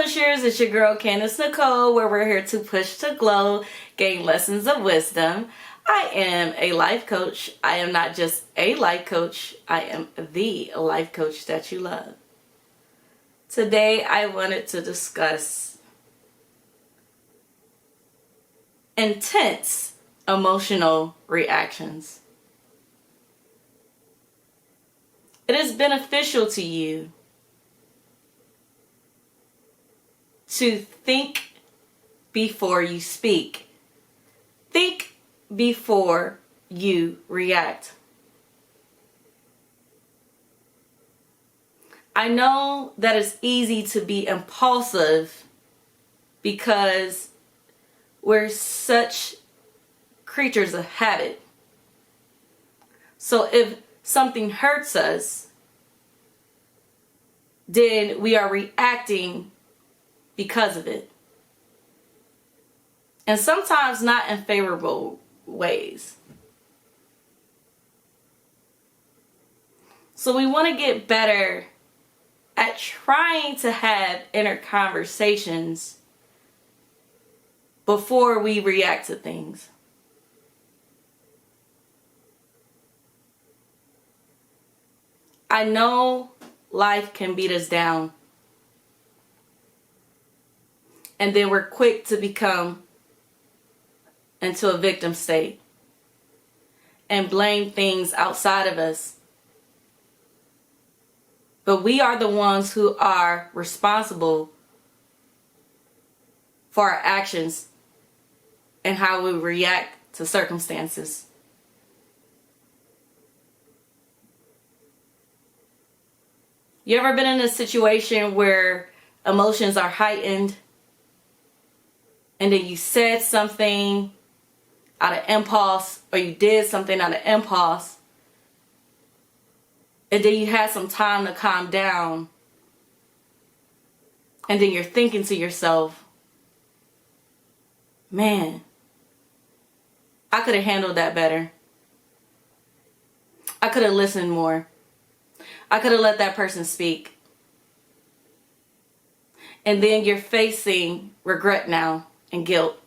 Pushers, it's your girl Candace Nicole, where we're here to push to glow, gain lessons of wisdom. I am a life coach. I am not just a life coach, I am the life coach that you love. Today I wanted to discuss intense emotional reactions. It is beneficial to you to think before you speak. Think before you react. I know that it's easy to be impulsive because we're such creatures of habit. So if something hurts us, then we are reacting because of it. And sometimes not in favorable ways. So we want to get better at trying to have inner conversations before we react to things. I know life can beat us down. And then we're quick to become into a victim state and blame things outside of us. But we are the ones who are responsible for our actions and how we react to circumstances. You ever been in a situation where emotions are heightened and then you said something out of impulse or you did something out of impulse and then you had some time to calm down and then you're thinking to yourself, man, I could have handled that better. I could have listened more. I could have let that person speak. And then you're facing regret now and guilt.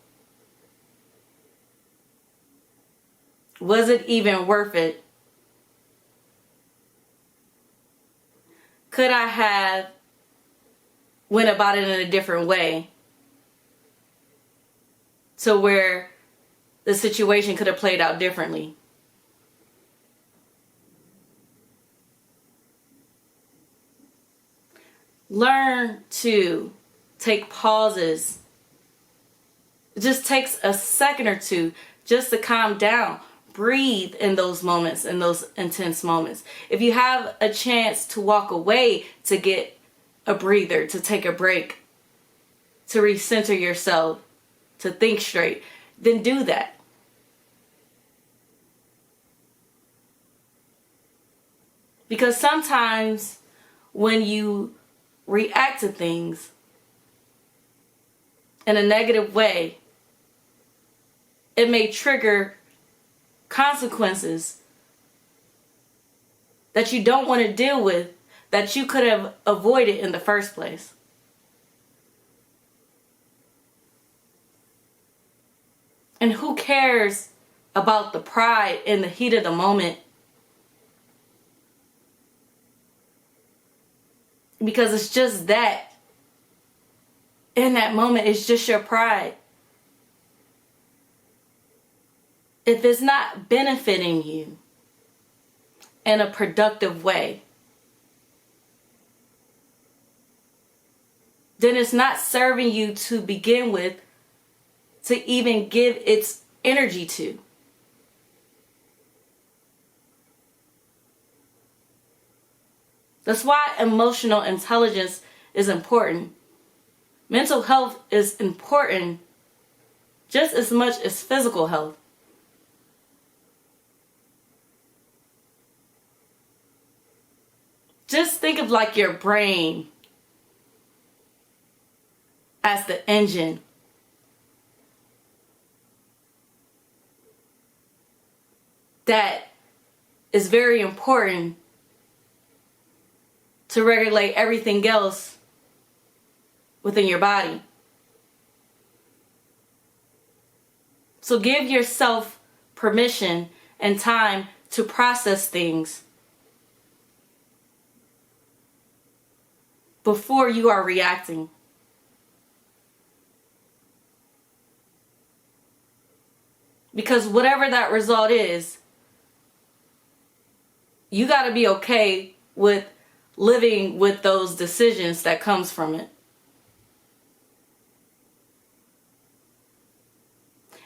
Was it even worth it? Could I have went about it in a different way to where the situation could have played out differently? Learn to take pauses. It just takes a second or two just to calm down. Breathe in those moments, in those intense moments. If you have a chance to walk away to get a breather, to take a break, to recenter yourself, to think straight, then do that. Because sometimes when you react to things in a negative way, it may trigger consequences that you don't want to deal with that you could have avoided in the first place. And who cares about the pride in the heat of the moment? Because it's just that. In that moment, it's just your pride. If it's not benefiting you in a productive way, then it's not serving you to begin with, to even give its energy to. That's why emotional intelligence is important. Mental health is important just as much as physical health. Just think of like your brain as the engine. That is very important to regulate everything else within your body. So give yourself permission and time to process things before you are reacting. Because whatever that result is, you got to be okay with living with those decisions that comes from it.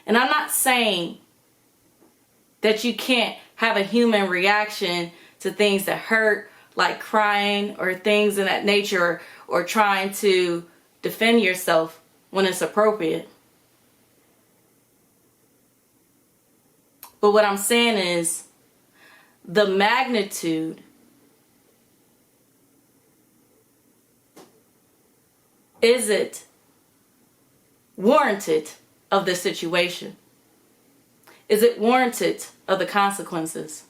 And I'm not saying that you can't have a human reaction to things that hurt, like crying or things in that nature, or trying to defend yourself when it's appropriate. But what I'm saying is the magnitude is it warranted of the situation? Is it warranted of the consequences?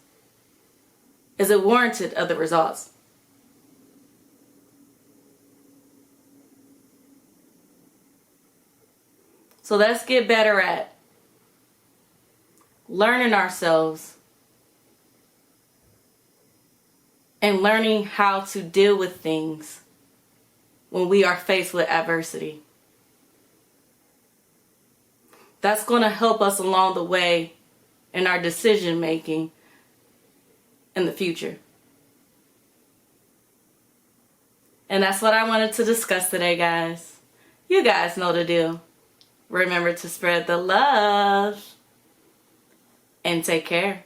Is it warranted of the results? So let's get better at learning ourselves and learning how to deal with things when we are faced with adversity. That's going to help us along the way in our decision making in the future. And that's what I wanted to discuss today, guys. You guys know the deal. Remember to spread the love and take care.